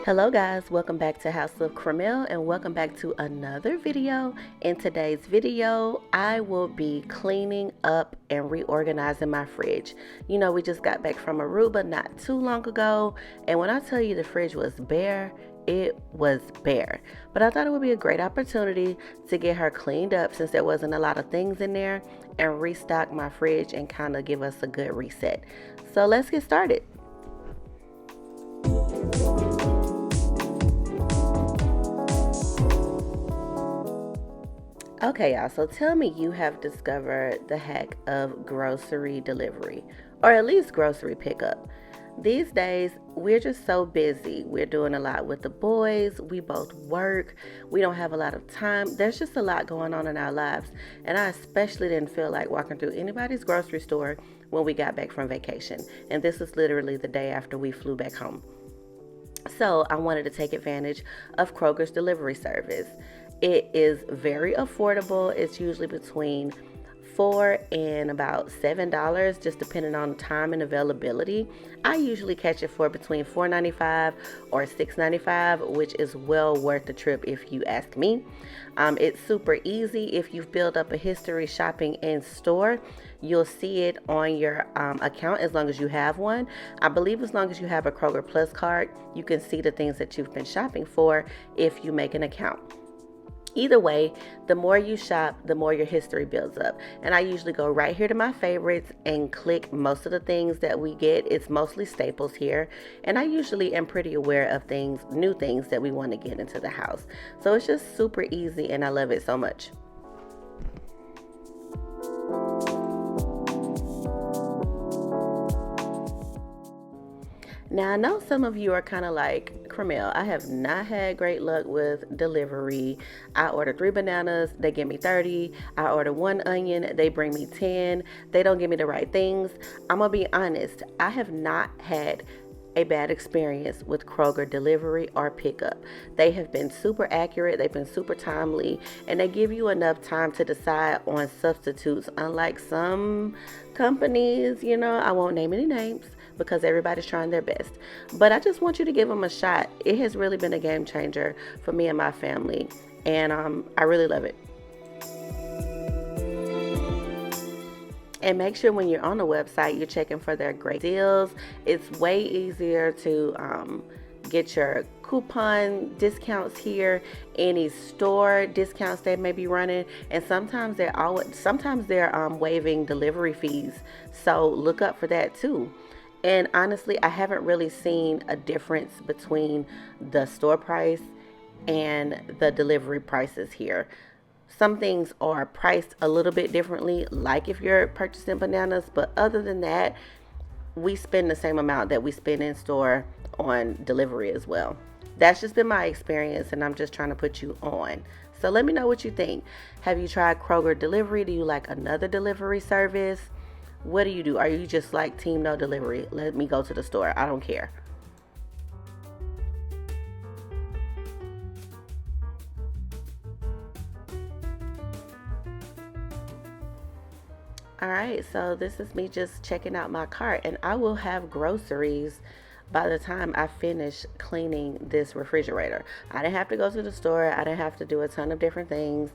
Hello guys, welcome back to House of Cramel and welcome back to another video. In today's video, I will be cleaning up and reorganizing my fridge. You know, we just got back from Aruba not too long ago, and when I tell you the fridge was bare, it was bare. But I thought it would be a great opportunity to get her cleaned up since there wasn't a lot of things in there and restock my fridge and kind of give us a good reset. So let's get started. Okay, y'all, so tell me you have discovered the hack of grocery delivery, or at least grocery pickup. These days, we're just so busy. We're doing a lot with the boys. We both work. We don't have a lot of time. There's just a lot going on in our lives. And I especially didn't feel like walking through anybody's grocery store when we got back from vacation. And this is literally the day after we flew back home. So I wanted to take advantage of Kroger's delivery service. It is very affordable. It's usually between $4 and about $7, just depending on time and availability. I usually catch it for between $4.95 or $6.95, which is well worth the trip if you ask me. It's super easy. If you've built up a history shopping in store, you'll see it on your account as long as you have one. I believe as long as you have a Kroger Plus card, you can see the things that you've been shopping for if you make an account. Either way, the more you shop, the more your history builds up. And I usually go right here to my favorites and click most of the things that we get. It's mostly staples here. And I usually am pretty aware of things, new things that we want to get into the house. So it's just super easy and I love it so much. Now, I know some of you are kind of like, Cramel, I have not had great luck with delivery. I order 3 bananas, they give me 30. I order 1 onion, they bring me 10. They don't give me the right things. I'm going to be honest, I have not had a bad experience with Kroger delivery or pickup. They have been super accurate, they've been super timely, and they give you enough time to decide on substitutes, unlike some companies, I won't name any names because everybody's trying their best. But I just want you to give them a shot. It has really been a game changer for me and my family, and I really love it. And make sure when you're on the website, you're checking for their great deals. It's way easier to get your coupon discounts here, any store discounts they may be running, and sometimes they're waiving delivery fees. So look up for that too. And honestly, I haven't really seen a difference between the store price and the delivery prices here. Some things are priced a little bit differently, like if you're purchasing bananas, but other than that, we spend the same amount that we spend in store on delivery as well. That's just been my experience, and I'm just trying to put you on. So let me know what you think. Have you tried Kroger delivery? Do you like another delivery service? What do you do? Are you just like team no delivery? Let me go to the store. I don't care. All right, so this is me just checking out my cart, and I will have groceries by the time I finish cleaning this refrigerator. I didn't have to go to the store. I didn't have to do a ton of different things.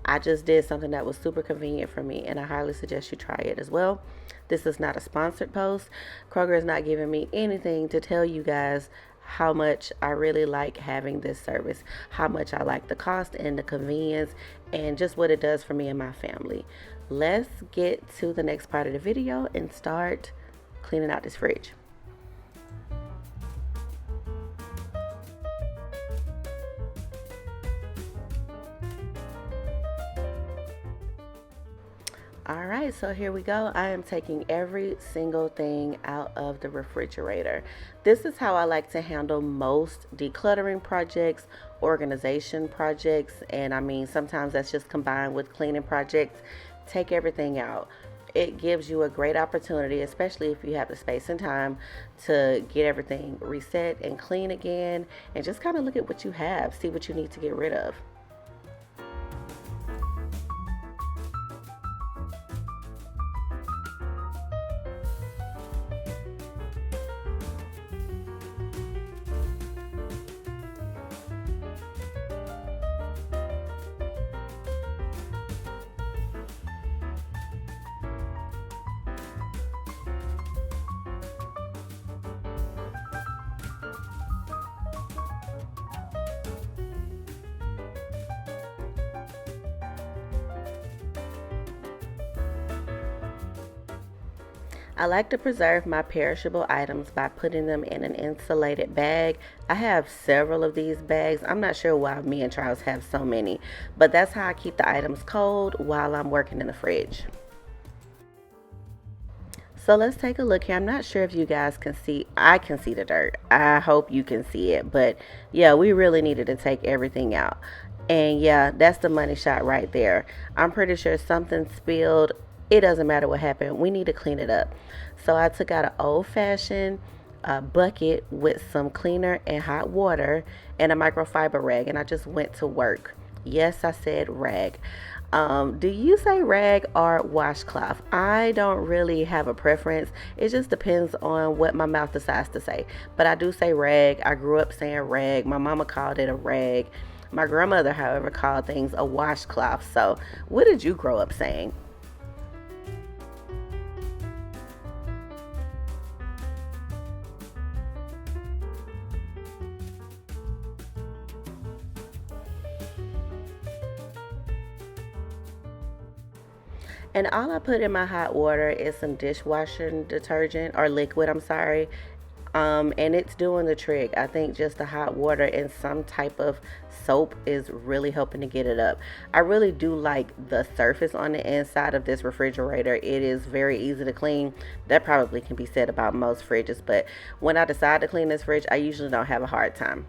I just did something that was super convenient for me, and I highly suggest you try it as well. This is not a sponsored post. Kroger is not giving me anything to tell you guys how much I really like having this service, how much I like the cost and the convenience, and just what it does for me and my family. Let's get to the next part of the video and start cleaning out this fridge. All right, so here we go. I am taking every single thing out of the refrigerator. This is how I like to handle most decluttering projects, organization projects, and I mean, sometimes that's just combined with cleaning projects. Take everything out. It gives you a great opportunity, especially if you have the space and time, to get everything reset and clean again, and just kind of look at what you have, see what you need to get rid of. I like to preserve my perishable items by putting them in an insulated bag. I have several of these bags. I'm not sure why me and Charles have so many, but that's how I keep the items cold while I'm working in the fridge. So let's take a look here. I'm not sure if you guys can see. I can see the dirt. I hope you can see it. But yeah, we really needed to take everything out. And yeah, that's the money shot right there. I'm pretty sure something spilled. It doesn't matter what happened. We need to clean it up. So I took out an old fashioned bucket with some cleaner and hot water and a microfiber rag. And I just went to work. Yes, I said rag. Do you say rag or washcloth? I don't really have a preference. It just depends on what my mouth decides to say. But I do say rag. I grew up saying rag. My mama called it a rag. My grandmother, however, called things a washcloth. So, what did you grow up saying? And all I put in my hot water is some dishwashing detergent or liquid, I'm sorry. And it's doing the trick. I think just the hot water and some type of soap is really helping to get it up. I really do like the surface on the inside of this refrigerator. It is very easy to clean. That probably can be said about most fridges, but when I decide to clean this fridge, I usually don't have a hard time.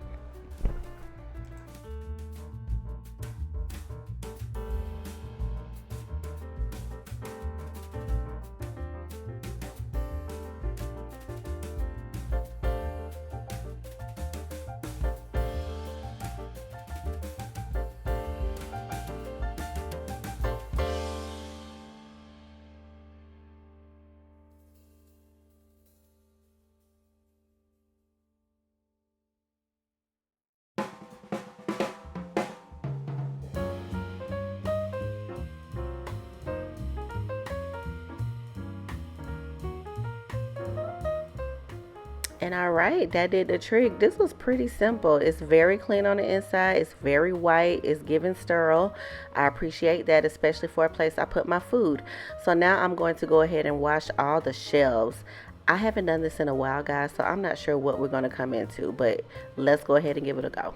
And all right, that did the trick. This was pretty simple. It's very clean on the inside. It's very white. It's giving sterile. I appreciate that, especially for a place I put my food. So now I'm going to go ahead and wash all the shelves. I haven't done this in a while, guys, so I'm not sure what we're going to come into, but let's go ahead and give it a go.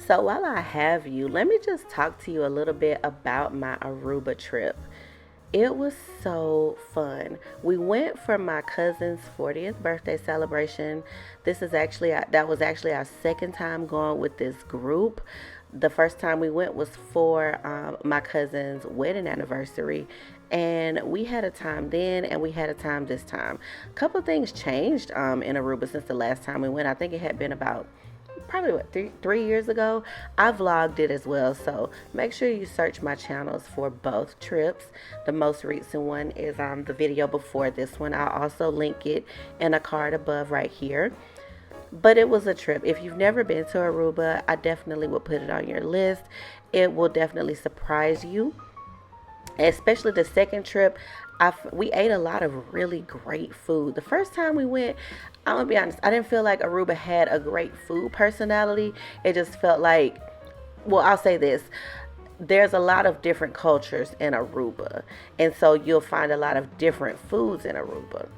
So while I have you, let me just talk to you a little bit about my Aruba trip. It was so fun. We went for my cousin's 40th birthday celebration. That was actually our second time going with this group. The first time we went was for my cousin's wedding anniversary, and we had a time then and we had a time this time. A couple of things changed in Aruba since the last time we went. I think it had been about probably what, three years ago. I vlogged it as well, so make sure you search my channels for both trips. The most recent one is the video before this one. I'll also link it in a card above right here. But it was a trip. If you've never been to Aruba, I definitely would put it on your list. It will definitely surprise you, especially the second trip. We ate a lot of really great food. The first time we went, I'm gonna be honest, I didn't feel like Aruba had a great food personality. It just felt like, well, I'll say this, there's a lot of different cultures in Aruba, and so you'll find a lot of different foods in Aruba.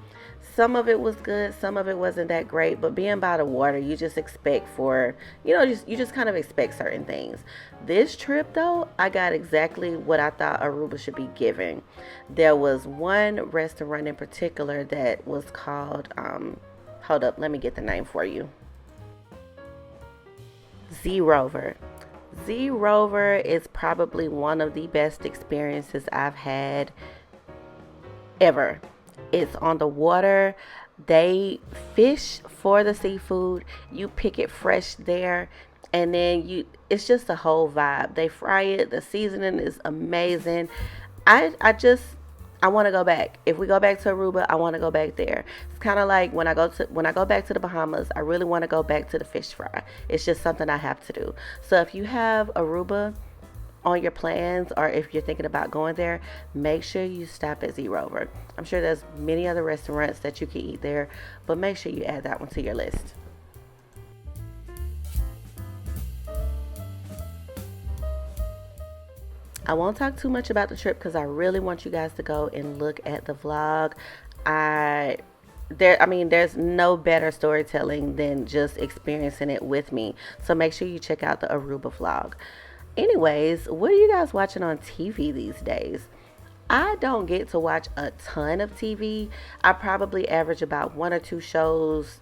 Some of it was good, some of it wasn't that great, but being by the water, you just expect for, you just kind of expect certain things. This trip though, I got exactly what I thought Aruba should be giving. There was one restaurant in particular that was called, hold up, let me get the name for you. Z Rover. Z Rover is probably one of the best experiences I've had ever. It's on the water. They fish for the seafood. You pick it fresh there, and then it's just a whole vibe. They fry it. The seasoning is amazing. I just I want to go back. If we go back to Aruba, I want to go back there. It's kind of like when I go back to the Bahamas, I really want to go back to the fish fry. It's just something I have to do. So if you have Aruba on your plans, or if you're thinking about going there, make sure you stop at Zero Rover. I'm sure there's many other restaurants that you can eat there, but make sure you add that one to your list. I won't talk too much about the trip because I really want you guys to go and look at the vlog. I there's no better storytelling than just experiencing it with me. So make sure you check out the Aruba vlog. Anyways, what are you guys watching on TV these days? I don't get to watch a ton of TV. I probably average about one or two shows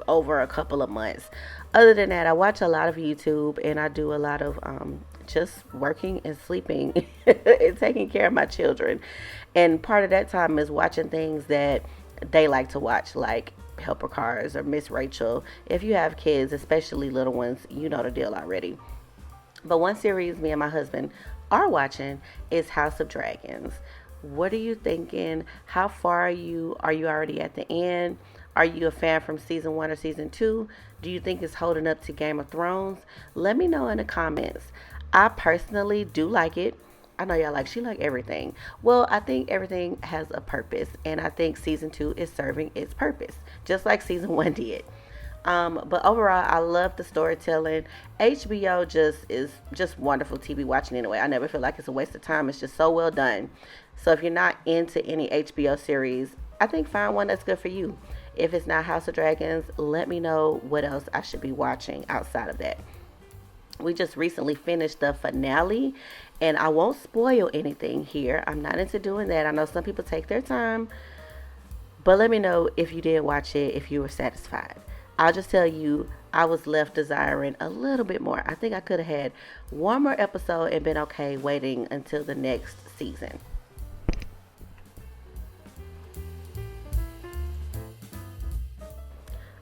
over a couple of months. Other than that, I watch a lot of YouTube, and I do a lot of just working and sleeping and taking care of my children. And part of that time is watching things that they like to watch, like Helper Cars or Miss Rachel. If you have kids, especially little ones, you know the deal already. But one series me and my husband are watching is House of Dragons. What are you thinking? How far are you? Are you already at the end? Are you a fan from season 1 or season 2? Do you think it's holding up to Game of Thrones? Let me know in the comments. I personally do like it. I know y'all like, she like everything. Well, I think everything has a purpose, and I think season 2 is serving its purpose, just like season 1 did. But overall, I love the storytelling. HBO is just wonderful TV watching anyway. I never feel like it's a waste of time. It's just so well done. So if you're not into any HBO series, I think find one that's good for you. If it's not House of Dragons, let me know what else I should be watching outside of that. We just recently finished the finale, and I won't spoil anything here. I'm not into doing that. I know some people take their time, but let me know if you did watch it, if you were satisfied. I'll just tell you, I was left desiring a little bit more. I think I could have had one more episode and been okay waiting until the next season.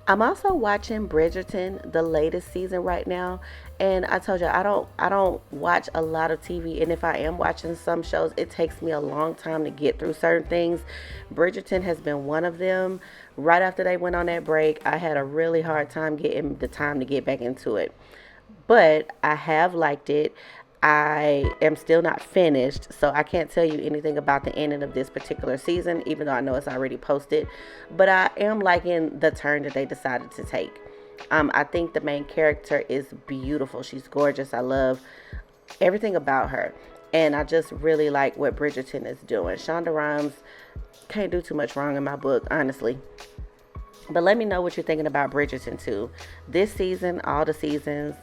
I'm also watching Bridgerton, the latest season right now, and I told you I don't watch a lot of TV, and if I am watching some shows, it takes me a long time to get through certain things. Bridgerton has been one of them. Right after they went on that break, I had a really hard time getting the time to get back into it. But I have liked it. I am still not finished, so I can't tell you anything about the ending of this particular season, even though I know it's already posted. But I am liking the turn that they decided to take. I think the main character is beautiful. She's gorgeous. I love everything about her. And I just really like what Bridgerton is doing. Shonda Rhimes can't do too much wrong in my book, honestly. But let me know what you're thinking about Bridgerton too. This season, all the seasons.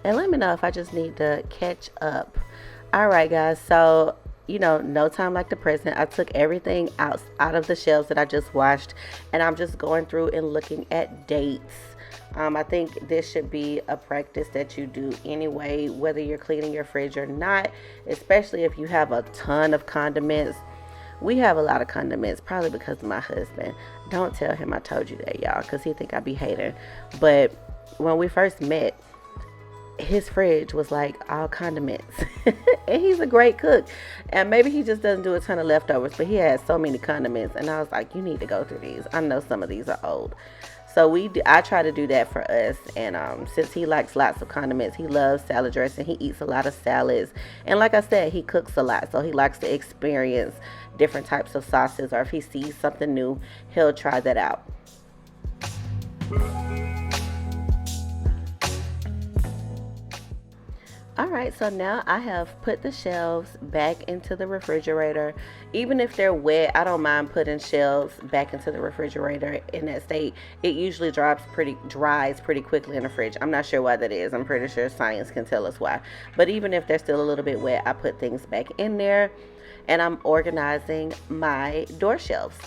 And let me know if I just need to catch up. All right, guys. So, no time like the present. I took everything out of the shelves that I just washed, and I'm just going through and looking at dates. I think this should be a practice that you do anyway, whether you're cleaning your fridge or not, especially if you have a ton of condiments. We have a lot of condiments, probably because of my husband. Don't tell him I told you that, y'all, because he think I be hating. But when we first met, his fridge was like all condiments. And he's a great cook, and maybe he just doesn't do a ton of leftovers, but he has so many condiments, and I was like, you need to go through these. I know some of these are old, so I try to do that for us. And since he likes lots of condiments, he loves salad dressing, he eats a lot of salads, and like I said, he cooks a lot, so he likes to experience different types of sauces, or if he sees something new, he'll try that out. Alright, so now I have put the shelves back into the refrigerator. Even if they're wet, I don't mind putting shelves back into the refrigerator in that state. It usually dries pretty quickly in the fridge. I'm not sure why that is. I'm pretty sure science can tell us why. But even if they're still a little bit wet, I put things back in there, and I'm organizing my door shelves.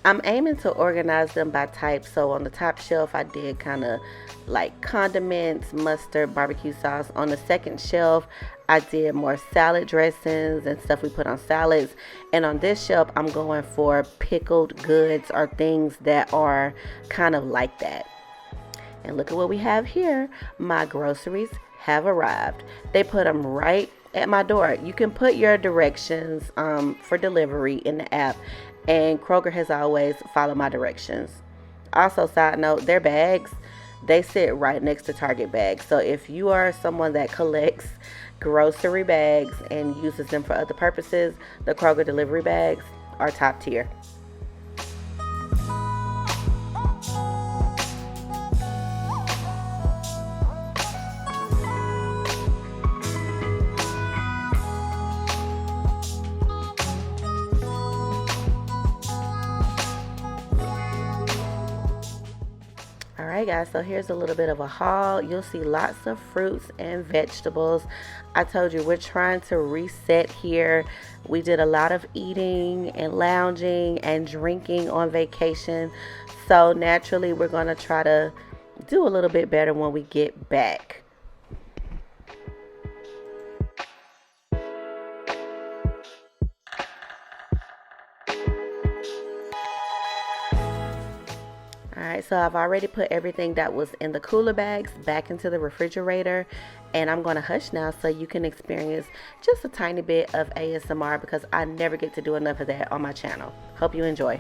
I'm aiming to organize them by type. So on the top shelf, I did kind of like condiments, mustard, barbecue sauce. On the second shelf, I did more salad dressings and stuff we put on salads. And on this shelf, I'm going for pickled goods, or things that are kind of like that. And look at what we have here. My groceries have arrived. They put them right at my door. You can put your directions for delivery in the app, and Kroger has always followed my directions. Also, side note, their bags, they sit right next to Target bags. So if you are someone that collects grocery bags and uses them for other purposes, the Kroger delivery bags are top tier. Alright guys, so here's a little bit of a haul. You'll see lots of fruits and vegetables. I told you we're trying to reset here. We did a lot of eating and lounging and drinking on vacation. So naturally we're going to try to do a little bit better when we get back. Alright, so I've already put everything that was in the cooler bags back into the refrigerator, and I'm going to hush now so you can experience just a tiny bit of ASMR because I never get to do enough of that on my channel. Hope you enjoy.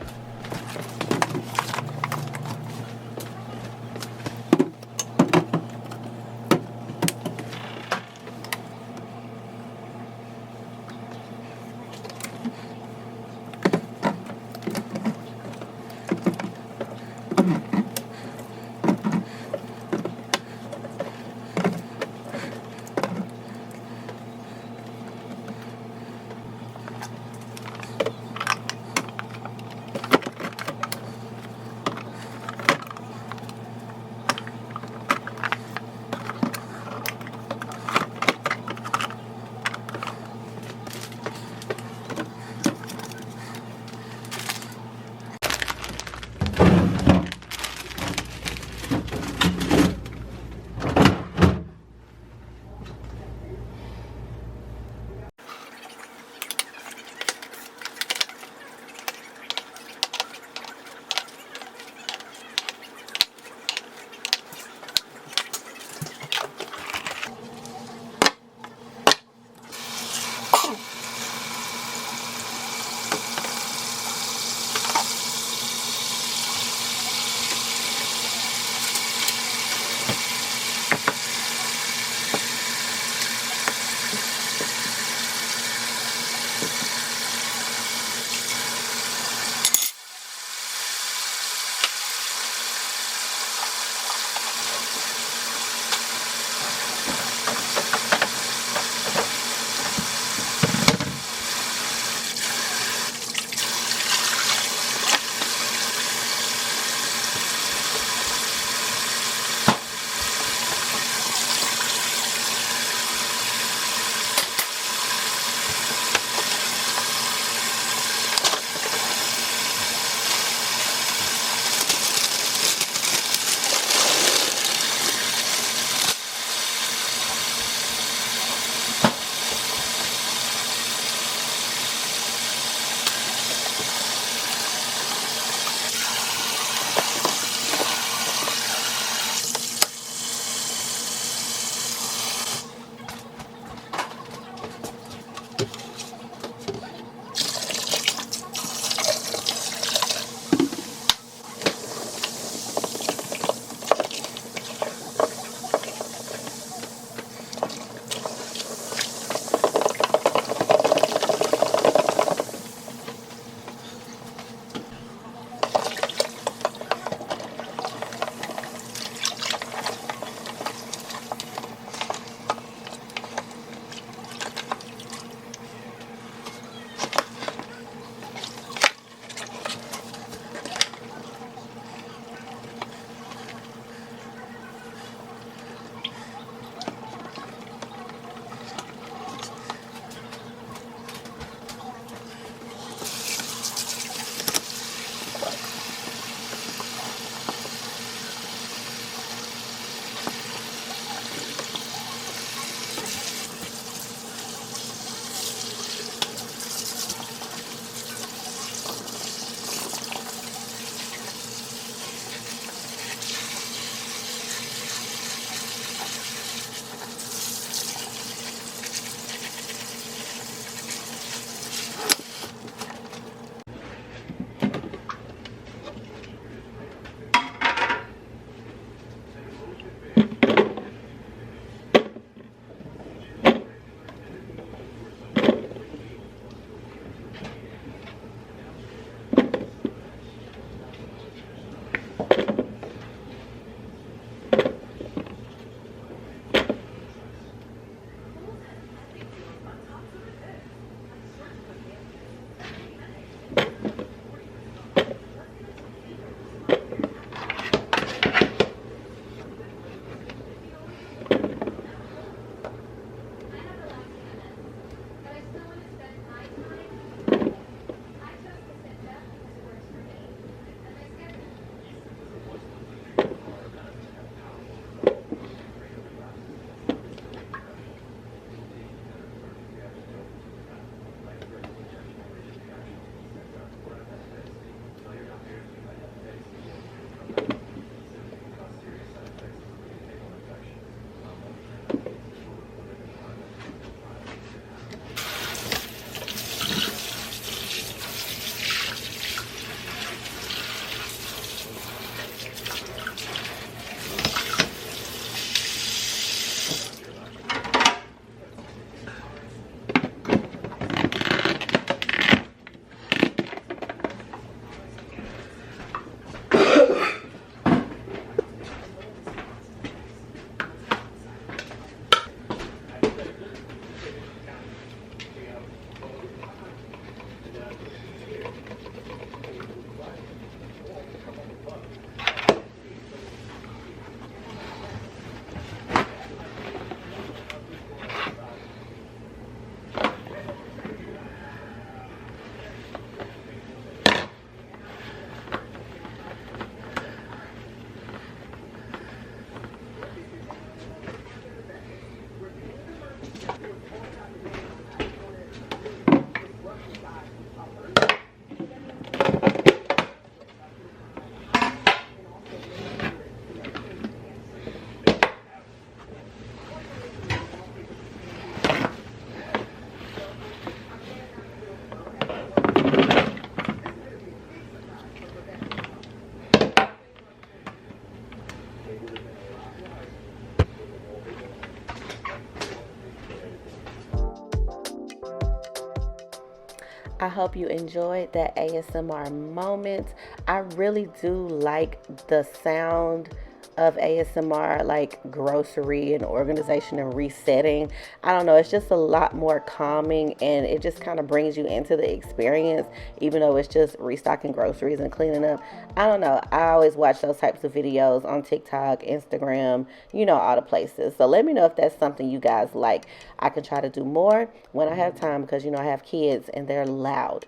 I hope you enjoyed that ASMR moment. I really do like the sound of ASMR, like grocery and organization and resetting. I don't know, it's just a lot more calming and it just kind of brings you into the experience, even though it's just restocking groceries and cleaning up. I don't know, I always watch those types of videos on TikTok, Instagram, all the places. So let me know if that's something you guys like. I can try to do more when I have time because I have kids and they're loud.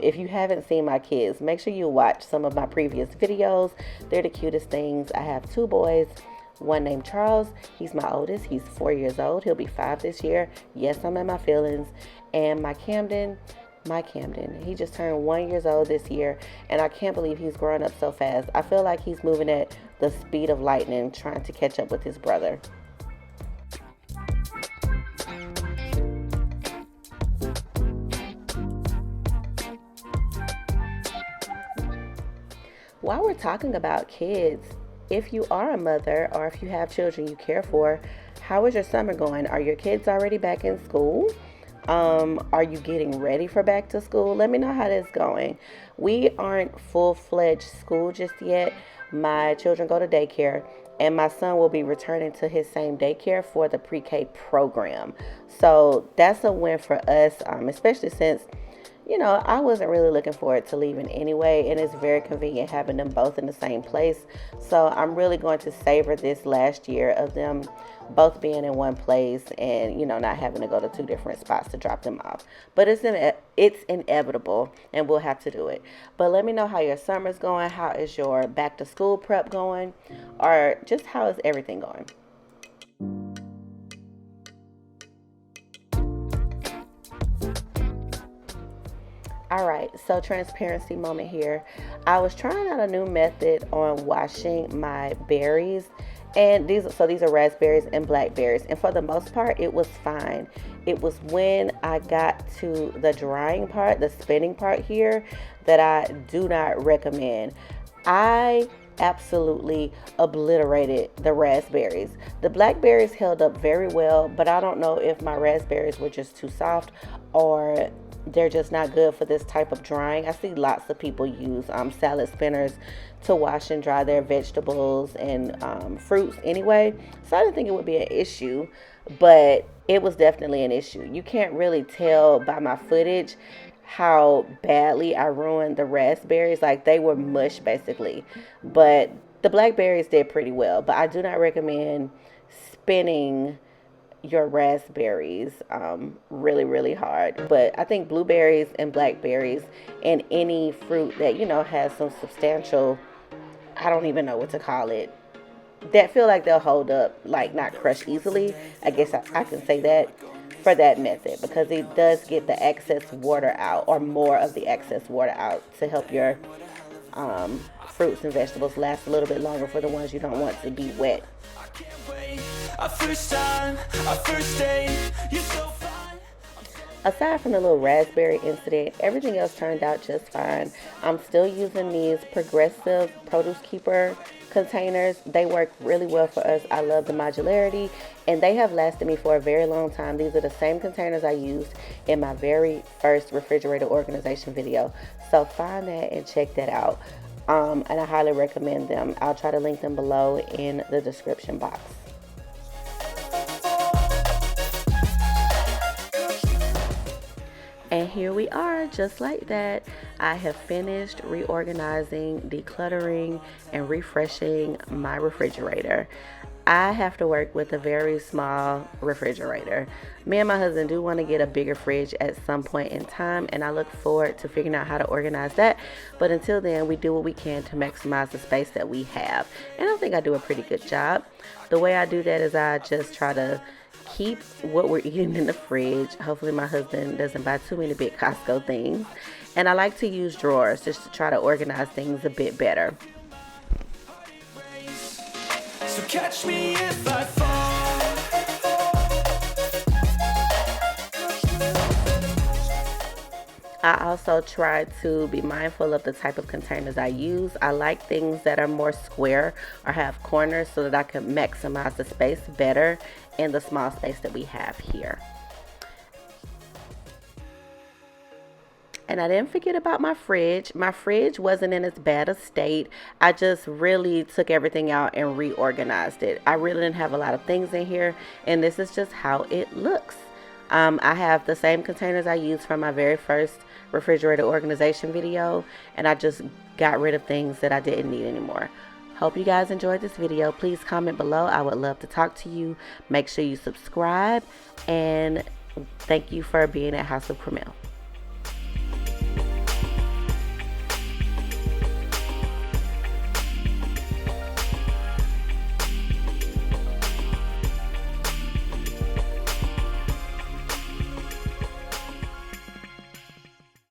If you haven't seen my kids, make sure you watch some of my previous videos. They're the cutest things. I have two boys, one named Charles. He's my oldest. He's 4 years old. He'll be 5 this year. Yes, I'm in my feelings. And my Camden, he just turned 1 year old this year, and I can't believe he's growing up so fast. I feel like he's moving at the speed of lightning, trying to catch up with his brother. While we're talking about kids, if you are a mother or if you have children you care for, how is your summer going? Are your kids already back in school? Are you getting ready for back to school? Let me know how that's going. We aren't full-fledged school just yet. My children go to daycare, and my son will be returning to his same daycare for the pre-K program. So that's a win for us, especially since I wasn't really looking forward to leaving anyway, and it's very convenient having them both in the same place. So I'm really going to savor this last year of them both being in one place and, not having to go to two different spots to drop them off. But it's inevitable, and we'll have to do it. But let me know how your summer's going. How is your back to school prep going? Or just how is everything going? All right, so transparency moment here. I was trying out a new method on washing my berries, and these are raspberries and blackberries, and for the most part it was fine. It was when I got to the drying part, the spinning part here, that I do not recommend. I absolutely obliterated the raspberries. The blackberries held up very well, but I don't know if my raspberries were just too soft or they're just not good for this type of drying. I see lots of people use salad spinners to wash and dry their vegetables and fruits anyway. So I didn't think it would be an issue, but it was definitely an issue. You can't really tell by my footage how badly I ruined the raspberries. Like, they were mush basically, but the blackberries did pretty well. But I do not recommend spinning your raspberries really hard. But I think blueberries and blackberries and any fruit that has some substantial, I don't even know what to call it, that feel like they'll hold up, like not crush easily, I guess I can say that for that method, because it does get the excess water out, or more of the excess water out, to help your fruits and vegetables last a little bit longer for the ones you don't want to be wet. Aside from the little raspberry incident, everything else turned out just fine. I'm still using these Progressive Produce Keeper containers. They work really well for us. I love the modularity, and they have lasted me for a very long time. These are the same containers I used in my very first refrigerator organization video. So find that and check that out. And I highly recommend them. I'll try to link them below in the description box. And here we are, just like that. I have finished reorganizing, decluttering, and refreshing my refrigerator. I have to work with a very small refrigerator. Me and my husband do want to get a bigger fridge at some point in time, and I look forward to figuring out how to organize that. But until then, we do what we can to maximize the space that we have. And I think I do a pretty good job. The way I do that is I just try to keep what we're eating in the fridge. Hopefully my husband doesn't buy too many big Costco things. And I like to use drawers just to try to organize things a bit better. So catch me if I fall. I also try to be mindful of the type of containers I use. I like things that are more square or have corners so that I can maximize the space better in the small space that we have here. And I didn't forget about my fridge. My fridge wasn't in as bad a state. I just really took everything out and reorganized it. I really didn't have a lot of things in here, and this is just how it looks. I have the same containers I used from my very first refrigerator organization video, and I just got rid of things that I didn't need anymore. Hope you guys enjoyed this video. Please comment below. I would love to talk to you. Make sure you subscribe, and thank you for being at House of Cramel.